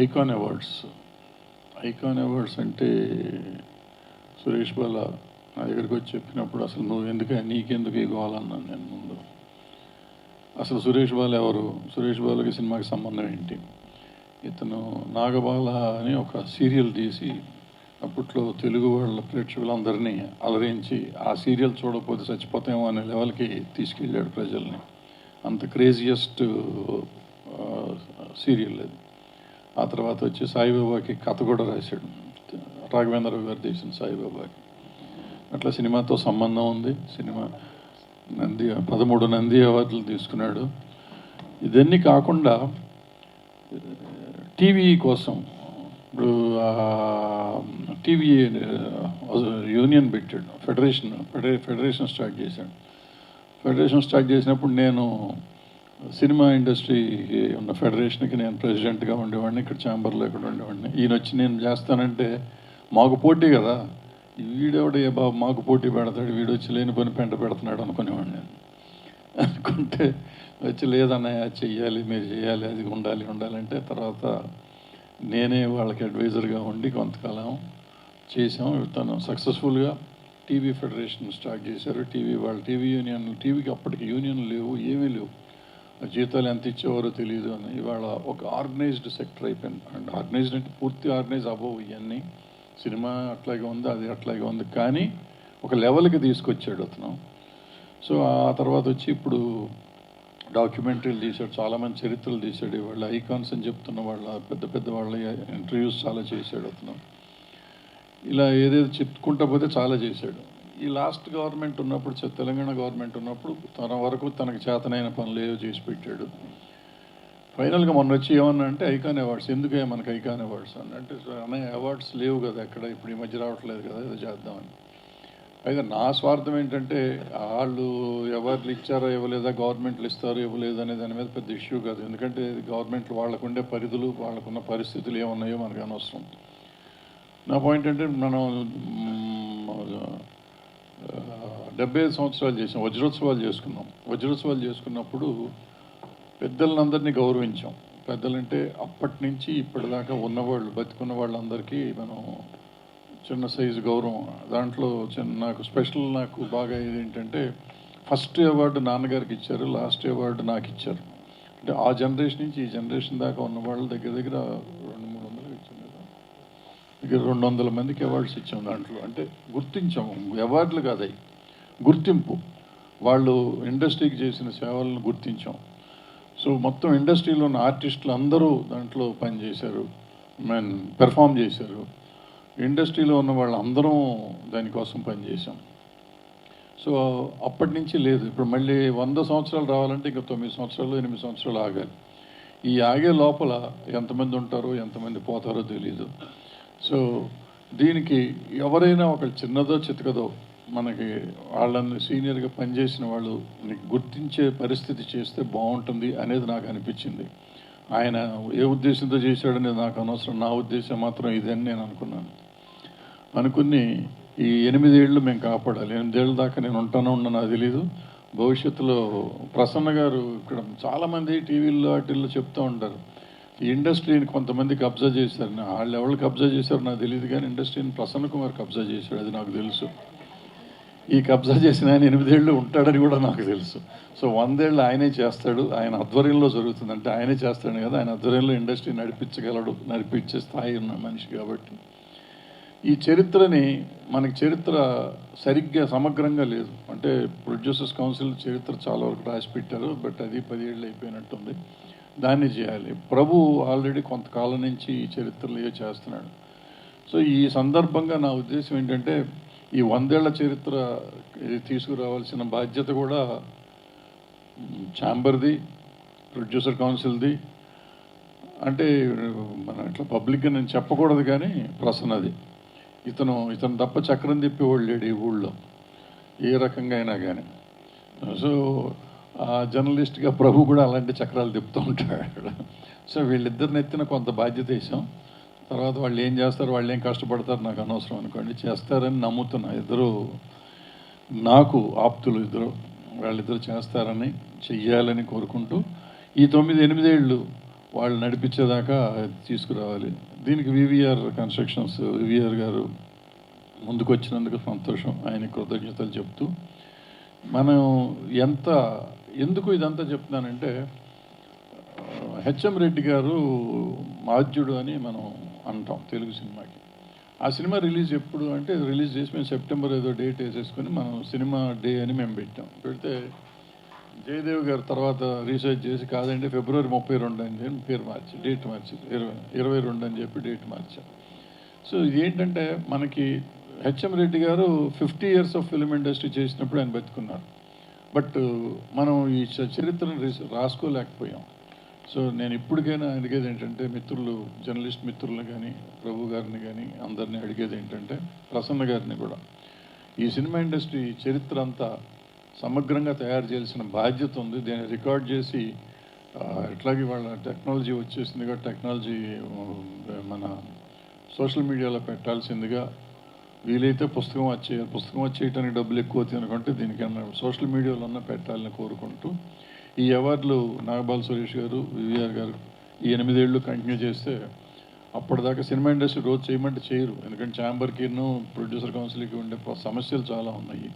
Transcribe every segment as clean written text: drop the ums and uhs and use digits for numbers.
Icon awards. Icon awards అంటే సురేష్ బాల నా దగ్గరికి వచ్చి చెప్పినప్పుడు అసలు నువ్వు నీకెందుకు ఇవ్వాలన్నాను నేను ముందు. అసలు సురేష్ బాల ఎవరు, సురేష్ బాలకి సినిమాకి సంబంధం ఏంటి? ఇతను నాగబాల అని ఒక సీరియల్ తీసి అప్పట్లో తెలుగు వాళ్ళ ప్రేక్షకులందరినీ అలరించి ఆ సీరియల్ చూడకపోతే చచ్చిపోతామో అనే లెవెల్కి తీసుకెళ్ళాడు ప్రజల్ని. అంత క్రేజియస్ట్ సీరియల్ అది. ఆ తర్వాత వచ్చి సాయిబాబాకి కథ కూడా రాశాడు, రాఘవేంద్రరావు గారు తీసిన సాయిబాబాకి. అట్లా సినిమాతో సంబంధం ఉంది. సినిమా 13 నంది అవార్డులు తీసుకున్నాడు. ఇదన్నీ కాకుండా టీవీ కోసం ఇప్పుడు టీవీ యూనియన్ పెట్టాడు, ఫెడరేషన్ స్టార్ట్ చేశాడు. ఫెడరేషన్ స్టార్ట్ చేసినప్పుడు నేను సినిమా ఇండస్ట్రీకి ఉన్న ఫెడరేషన్కి నేను ప్రెసిడెంట్గా ఉండేవాడిని, ఇక్కడ ఛాంబర్లో ఇక్కడ ఉండేవాడిని. ఈయన వచ్చి నేను చేస్తానంటే మాకు పోటీ కదా, వీడెవడే బాబు మాకు పోటీ పెడతాడు, వీడు వచ్చి లేని పని పెంట పెడుతున్నాడు అనుకునేవాడిని నేను. అనుకుంటే వచ్చి లేదన్నయ్య చెయ్యాలి, మీరు చేయాలి, అది ఉండాలంటే తర్వాత నేనే వాళ్ళకి అడ్వైజర్గా ఉండి కొంతకాలం చేసాం. తను సక్సెస్ఫుల్గా టీవీ ఫెడరేషన్ స్టార్ట్ చేశారు. టీవీ యూనియన్, టీవీకి అప్పటికి యూనియన్ లేవు, ఏమీ లేవు. జీతాలు ఎంత ఇచ్చేవారో తెలియదు అని ఇవాళ ఒక ఆర్గనైజ్డ్ సెక్టర్ అయిపోయింది. అండ్ ఆర్గనైజ్డ్ అంటే పూర్తి ఆర్గనైజ్ అవ్వవు ఇవన్నీ. సినిమా అట్లాగే ఉంది, అది అట్లాగే ఉంది, కానీ ఒక లెవెల్కి తీసుకొచ్చాడు అతను. సో ఆ తర్వాత వచ్చి ఇప్పుడు డాక్యుమెంటరీలు తీశాడు, చాలామంది చరిత్రలు తీశాడు. వాళ్ళ ఐకాన్స్ అని చెప్తున్న వాళ్ళ పెద్ద వాళ్ళ ఇంటర్వ్యూస్ చాలా చేశాడు అతను. ఇలా ఏదేదో చెప్పుకుంటా పోతే చాలా చేశాడు. ఈ లాస్ట్ గవర్నమెంట్ ఉన్నప్పుడు, తెలంగాణ గవర్నమెంట్ ఉన్నప్పుడు తన వరకు తనకు చేతనైన పనులు ఏవో చేసి పెట్టాడు. ఫైనల్గా మొన్న వచ్చి ఏమన్నా అంటే ఐకాన్ అవార్డ్స్ ఎందుకే మనకు ఐకాన్ అవార్డ్స్ అని అంటే, అనే అవార్డ్స్ లేవు కదా ఎక్కడ, ఇప్పుడు ఈ మధ్య రావట్లేదు కదా, ఏదో చేద్దామని. అయితే నా స్వార్థం ఏంటంటే వాళ్ళు అవార్డులు ఇచ్చారో ఇవ్వలేదా, గవర్నమెంట్లు ఇస్తారో ఇవ్వలేదు అనే దాని మీద పెద్ద ఇష్యూ కాదు. ఎందుకంటే గవర్నమెంట్లు వాళ్ళకుండే పరిధులు, వాళ్ళకున్న పరిస్థితులు ఏమున్నాయో మనకు అనవసరం. నా పాయింట్ అంటే మనం 75 సంవత్సరాలు చేసాం, వజ్రోత్సవాలు చేసుకున్నాం. వజ్రోత్సవాలు చేసుకున్నప్పుడు పెద్దలందరినీ గౌరవించాం. పెద్దలంటే అప్పటి నుంచి ఇప్పటిదాకా ఉన్నవాళ్ళు, బతికున్న వాళ్ళందరికీ మనం చిన్న సైజు గౌరవం. దాంట్లో నాకు బాగా ఏంటంటే ఫస్ట్ అవార్డు నాన్నగారికి ఇచ్చారు, లాస్ట్ అవార్డు నాకు ఇచ్చారు. అంటే ఆ జనరేషన్ నుంచి ఈ జనరేషన్ దాకా ఉన్న వాళ్ళ దగ్గర 200-300 ఇచ్చాం కదా, దగ్గర 200 మందికి అవార్డ్స్ ఇచ్చాం. దాంట్లో అంటే గుర్తించాము, అవార్డులు కాదు, గుర్తింపు. వాళ్ళు ఇండస్ట్రీకి చేసిన సేవలను గుర్తించాం. సో మొత్తం ఇండస్ట్రీలో ఉన్న ఆర్టిస్టులు అందరూ దాంట్లో పనిచేశారు, పెర్ఫామ్ చేశారు. ఇండస్ట్రీలో ఉన్న వాళ్ళందరం దానికోసం పనిచేసాం. సో అప్పటి నుంచి లేదు. ఇప్పుడు మళ్ళీ 100 సంవత్సరాలు రావాలంటే ఇంకా 9 సంవత్సరాలు 8 సంవత్సరాలు ఆగాలి. ఈ ఆగే లోపల ఎంతమంది ఉంటారో ఎంతమంది పోతారో తెలీదు. సో దీనికి ఎవరైనా ఒక చిన్నదో చితకదో మనకి వాళ్ళని సీనియర్గా పనిచేసిన వాళ్ళు గుర్తించే పరిస్థితి చేస్తే బాగుంటుంది అనేది నాకు అనిపించింది. ఆయన ఏ ఉద్దేశంతో చేశాడనేది నాకు అనవసరం, నా ఉద్దేశం మాత్రం ఇదని నేను అనుకుని ఈ 8 ఏళ్ళు మేము కాపాడాలి. 8 ఏళ్ళ దాకా నేను ఉండను నాకు తెలీదు. భవిష్యత్తులో ప్రసన్న గారు ఇక్కడ చాలామంది టీవీల్లో వాటిల్లో చెప్తూ ఉంటారు, ఈ ఇండస్ట్రీని కొంతమంది కబ్జా చేశారు. వాళ్ళు ఎవరు కబ్జా చేశారు నాకు తెలియదు, కానీ ఇండస్ట్రీని ప్రసన్న కుమార్ కబ్జా చేశాడు, అది నాకు తెలుసు. ఈ కబ్జా చేసిన ఆయన 8 ఏళ్ళు ఉంటాడని కూడా నాకు తెలుసు. సో 100 ఏళ్ళు ఆయనే చేస్తాడు, ఆయన ఆధ్వర్యంలో జరుగుతుంది. అంటే ఆయనే చేస్తాడు కదా, ఆయన ఆధ్వర్యంలో ఇండస్ట్రీ నడిపించే స్థాయి ఉన్న మనిషి. కాబట్టి ఈ చరిత్రని మనకి చరిత్ర సరిగ్గా సమగ్రంగా లేదు. అంటే ప్రొడ్యూసర్స్ కౌన్సిల్ చరిత్ర చాలా వరకు రాసి పెట్టారు, బట్ అది 10 ఏళ్ళు అయిపోయినట్టుంది. దాన్ని చేయాలి. ప్రభు ఆల్రెడీ కొంతకాలం నుంచి ఈ చరిత్రలు చేస్తున్నాడు. సో ఈ సందర్భంగా నా ఉద్దేశం ఏంటంటే ఈ 100 ఏళ్ల చరిత్ర తీసుకురావాల్సిన బాధ్యత కూడా ఛాంబర్ది, ప్రొడ్యూసర్ కౌన్సిల్ది. అంటే మన ఇట్లా పబ్లిక్గా నేను చెప్పకూడదు, కానీ ప్రసన్నది. ఇతను తప్ప చక్రం తిప్పేవాళ్ళు లేడు ఈ ఊళ్ళో ఏ రకంగా అయినా కానీ. సో జర్నలిస్ట్గా ప్రభు కూడా అలాంటి చక్రాలు తిప్పుతూ ఉంటాడు. సో వీళ్ళిద్దరిని ఎత్తిన కొంత బాధ్యత వేసాం. తర్వాత వాళ్ళు ఏం చేస్తారు, వాళ్ళు ఏం కష్టపడతారు నాకు అనవసరం అనుకోండి, చేస్తారని నమ్ముతున్నా. ఇద్దరు నాకు ఆప్తులు, వాళ్ళిద్దరు చేస్తారని చెయ్యాలని కోరుకుంటూ ఈ 9-8 ఏళ్ళు వాళ్ళు నడిపించేదాకా తీసుకురావాలి. దీనికి వివిఆర్ కన్స్ట్రక్షన్స్ వివిఆర్ గారు ముందుకు వచ్చినందుకు సంతోషం, ఆయన కృతజ్ఞతలు చెప్తూ మనం ఎందుకు ఇదంతా చెప్తున్నానంటే హెచ్ఎం రెడ్డి గారు మాధ్యుడు అని మనం అంటాం తెలుగు సినిమాకి. ఆ సినిమా రిలీజ్ ఎప్పుడు అంటే రిలీజ్ చేసి మేము సెప్టెంబర్ ఏదో డేట్ వేసేసుకొని మనం సినిమా డే అని మేము పెడితే జయదేవ్ గారు తర్వాత రీసెర్చ్ చేసి కాదంటే ఫిబ్రవరి 32 అని చెప్పి పేరు మార్చి డేట్ మార్చి 22 అని చెప్పి డేట్ మార్చాం. సో ఇదేంటంటే మనకి హెచ్ఎం రెడ్డి గారు 50 years ఆఫ్ ఫిల్మ్ ఇండస్ట్రీ చేసినప్పుడు ఆయన బతుకున్నారు. బట్ మనం ఈ చరిత్రను రాసుకోలేకపోయాం. సో నేను ఇప్పటికైనా అడిగేది ఏంటంటే మిత్రులు, జర్నలిస్ట్ మిత్రులను కానీ, ప్రభు గారిని కానీ అందరినీ అడిగేది ఏంటంటే, ప్రసన్న గారిని కూడా, ఈ సినిమా ఇండస్ట్రీ చరిత్ర అంతా సమగ్రంగా తయారు చేయాల్సిన బాధ్యత ఉంది. దీన్ని రికార్డ్ చేసి ఎట్లాగే వాళ్ళ టెక్నాలజీ వచ్చేసిందిగా టెక్నాలజీ మన సోషల్ మీడియాలో పెట్టాల్సిందిగా, వీలైతే పుస్తకం వచ్చేయటానికి డబ్బులు ఎక్కువ అవుతాయి అనుకుంటే దీనికన్నా సోషల్ మీడియాలో పెట్టాలని కోరుకుంటూ, ఈ అవార్డులు నాగబాల సురేష్ గారు, వివిఆర్ గారు ఈ 8 ఏళ్ళు కంటిన్యూ చేస్తే అప్పటిదాకా సినిమా ఇండస్ట్రీ రోజు చేయమంటే చేయరు. ఎందుకంటే ఛాంబర్కిను ప్రొడ్యూసర్ కౌన్సిల్కి ఉండే సమస్యలు చాలా ఉన్నాయి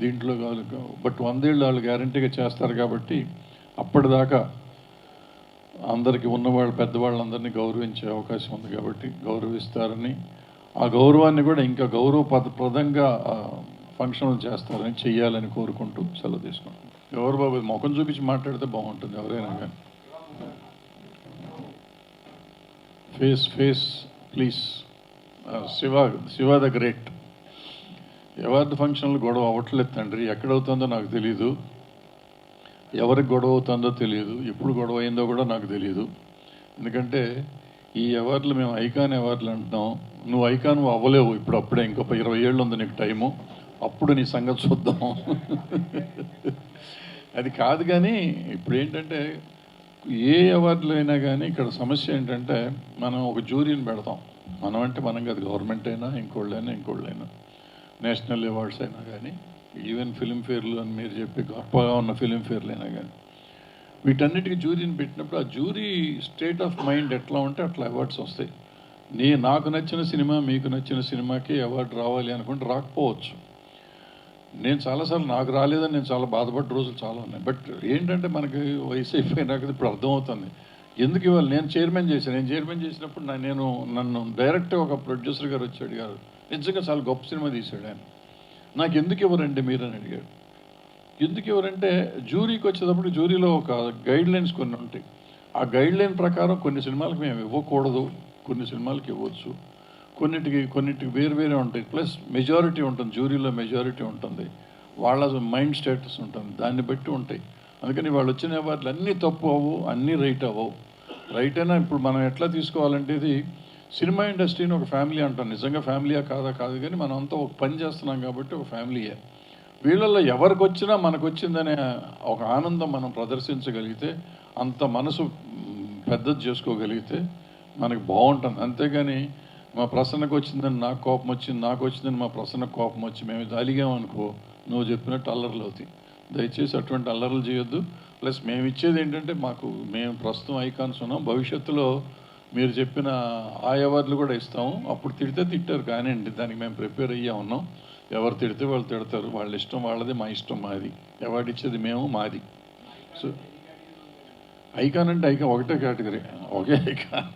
దీంట్లో కాదు. బట్ 100 ఏళ్ళు వాళ్ళు గ్యారంటీగా చేస్తారు కాబట్టి అప్పటిదాకా అందరికీ ఉన్నవాళ్ళు పెద్దవాళ్ళందరినీ గౌరవించే అవకాశం ఉంది కాబట్టి గౌరవిస్తారని, ఆ గౌరవాన్ని కూడా ఇంకా గౌరవప్రదంగా ఫంక్షన్లు చేస్తారని చెయ్యాలని కోరుకుంటూ సెలవు తీసుకుంటాం. ఎవరు బాబు ముఖం చూపించి మాట్లాడితే బాగుంటుంది ఎవరైనా కానీ. Face please. Shiva the great. Award ఫంక్షన్లు గొడవ అవ్వట్లేదు తండ్రి. ఎక్కడవుతుందో నాకు తెలీదు, ఎవరికి గొడవ అవుతుందో తెలియదు, ఎప్పుడు గొడవ అయిందో కూడా నాకు తెలియదు. ఎందుకంటే ఈ అవార్డులు మేము ఐకాన్ అవార్డులు అంటున్నాం. నువ్వు ఐకాన్ అవ్వలేవు ఇప్పుడు, అప్పుడే ఇంకొక 20 ఏళ్ళు ఉంది నీకు టైము, అప్పుడు నీ సంగతి చూద్దాం. అది కాదు. కానీ ఇప్పుడు ఏంటంటే ఏ అవార్డులు అయినా కానీ ఇక్కడ సమస్య ఏంటంటే మనం ఒక జ్యూరీని పెడతాం. మనం అంటే మనం కాదు, గవర్నమెంట్ అయినా ఇంకోళ్ళైనా నేషనల్ అవార్డ్స్ అయినా కానీ, ఈవెన్ ఫిలింఫేర్లు అని మీరు చెప్పి గొప్పగా ఉన్న ఫిలింఫేర్లు అయినా కానీ, వీటన్నిటికీ జ్యూరీని పెట్టినప్పుడు ఆ జ్యూరీ స్టేట్ ఆఫ్ మైండ్ ఎట్లా ఉంటే అట్లా అవార్డ్స్ వస్తాయి. నాకు నచ్చిన సినిమా మీకు నచ్చిన సినిమాకి అవార్డు రావాలి అనుకుంటే రాకపోవచ్చు. నేను చాలాసార్లు నాకు రాలేదని నేను చాలా బాధపడ్డ రోజులు చాలా ఉన్నాయి. బట్ ఏంటంటే మనకి వయసు అయిపోయినాక ఇప్పుడు అర్థమవుతుంది ఎందుకు ఇవ్వాలి. నేను చైర్మన్ చేసినప్పుడు నన్ను డైరెక్ట్గా ఒక ప్రొడ్యూసర్ గారు వచ్చి అడిగారు, నిజంగా చాలా గొప్ప సినిమా తీశాడు ఆయన, నాకు ఎందుకు ఇవ్వరండి మీరు అని అడిగాడు. ఎందుకు ఇవ్వరంటే జ్యూరీకి వచ్చేటప్పుడు జ్యూరీలో ఒక గైడ్ లైన్స్ కొన్ని ఉంటాయి. ఆ గైడ్ లైన్ ప్రకారం కొన్ని సినిమాలకు మేము ఇవ్వకూడదు, కొన్ని సినిమాలకి ఇవ్వచ్చు, కొన్నిటికి వేరే ఉంటాయి. ప్లస్ మెజారిటీ ఉంటుంది, జ్యూరీలో మెజారిటీ ఉంటుంది, వాళ్ళ మైండ్ స్టేటస్ ఉంటుంది, దాన్ని బట్టి ఉంటాయి. అందుకని వాళ్ళు వచ్చిన అవార్డులు అన్నీ తప్పు అవ్వవు, అన్నీ రైట్ అవ్వవు. రైట్ అయినా ఇప్పుడు మనం ఎట్లా తీసుకోవాలంటే, ఇది సినిమా ఇండస్ట్రీని ఒక ఫ్యామిలీ అంటాం. నిజంగా ఫ్యామిలీయా కాదు కానీ మనం అంతా ఒక పని చేస్తున్నాం కాబట్టి ఒక ఫ్యామిలీయే. వీళ్ళల్లో ఎవరికి వచ్చినా మనకు వచ్చిందనే ఒక ఆనందం మనం ప్రదర్శించగలిగితే, అంత మనసు పెద్దది చేసుకోగలిగితే మనకి బాగుంటుంది. అంతేగాని మా ప్రసన్నకు వచ్చిందని నాకు కోపం వచ్చింది, నాకు వచ్చిందని మా ప్రసన్నకు కోపం వచ్చి మేము అలిగామనుకో, నువ్వు చెప్పినట్టు అల్లర్లు అవుతాయి. దయచేసి అటువంటి అల్లర్లు చేయొద్దు. ప్లస్ మేము ఇచ్చేది ఏంటంటే, మేము ప్రస్తుతం ఐకాన్స్ ఉన్నాం, భవిష్యత్తులో మీరు చెప్పిన ఆ అవార్డులు కూడా ఇస్తాము. అప్పుడు తిట్టారు కానివ్వండి, దానికి మేము ప్రిపేర్ అయ్యా ఉన్నాం. ఎవరు తిడితే వాళ్ళు తిడతారు, వాళ్ళ ఇష్టం వాళ్ళది, మా ఇష్టం మాది. అవార్డు ఇచ్చేది మేము, మాది. సో ఐకాన్ అంటే ఐకాన్ ఒకటే కేటగిరీ, ఒకే ఐకాన్,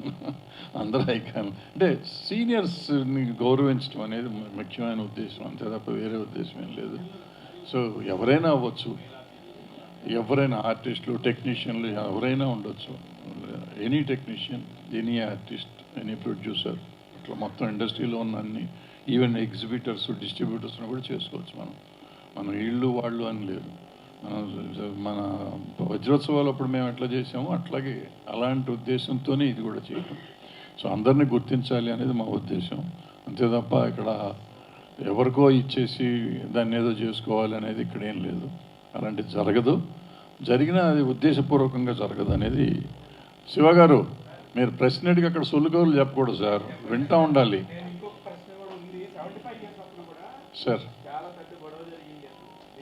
అందరూ ఐకాన్. అంటే సీనియర్స్ని గౌరవించడం అనేది ముఖ్యమైన ఉద్దేశం, అంతే తప్ప వేరే ఉద్దేశం ఏం లేదు. సో ఎవరైనా అవ్వచ్చు, ఎవరైనా ఆర్టిస్టులు, టెక్నీషియన్లు ఎవరైనా ఉండొచ్చు. Any technician, any artist, any producer, ఇట్లా మొత్తం ఇండస్ట్రీలో ఉన్న అన్ని, ఈవెన్ ఎగ్జిబిటర్స్, డిస్ట్రిబ్యూటర్స్ని కూడా చేసుకోవచ్చు. మనం వీళ్ళు వాళ్ళు అని లేదు. మన వజ్రోత్సవాలు అప్పుడు మేము ఎట్లా చేసామో అట్లాగే అలాంటి ఉద్దేశంతోనే ఇది కూడా చేయటం. సో అందరినీ గుర్తించాలి అనేది మా ఉద్దేశం, అంతే తప్ప ఇక్కడ ఎవరికో ఇచ్చేసి దాన్ని ఏదో చేసుకోవాలి అనేది ఇక్కడ ఏం లేదు. అలాంటిది జరగదు. జరిగినా అది ఉద్దేశపూర్వకంగా జరగదు అనేది. శివగారు, మీరు ప్రశ్నడికి అక్కడ సొల్లుగోలు చెప్పకూడదు సార్, వింటూ ఉండాలి సార్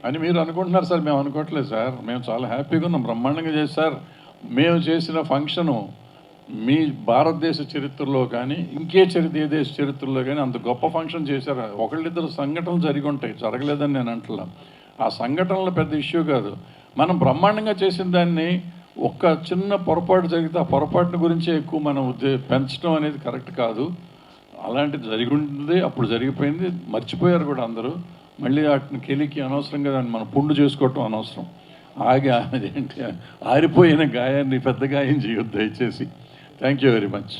అని మీరు అనుకుంటున్నారు సార్. మేము అనుకోవట్లేదు సార్, మేము చాలా హ్యాపీగా ఉన్నాం, బ్రహ్మాండంగా చేసి సార్. మేము చేసిన ఫంక్షను మీ భారతదేశ చరిత్రలో కానీ ఏ దేశ చరిత్రలో కానీ అంత గొప్ప ఫంక్షన్ చేశారు. ఒకళ్ళిద్దరు సంఘటనలు జరిగి ఉంటాయి, జరగలేదని నేను అంటున్నాను. ఆ సంఘటనలు పెద్ద ఇష్యూ కాదు. మనం బ్రహ్మాండంగా చేసిన దాన్ని ఒక్క చిన్న పొరపాటు జరిగితే ఆ పొరపాటుని గురించే ఎక్కువ మనం పెంచడం అనేది కరెక్ట్ కాదు. అలాంటిది జరిగి ఉంటుంది, అప్పుడు జరిగిపోయింది, మర్చిపోయారు కూడా అందరూ. మళ్ళీ వాటిని కెలికి అనవసరంగా దాన్ని మనం పుండు చేసుకోవటం అనవసరం. అదేంటి ఆరిపోయిన గాయాన్ని పెద్ద గాయం చేయొద్దు దయచేసి. Thank you very much.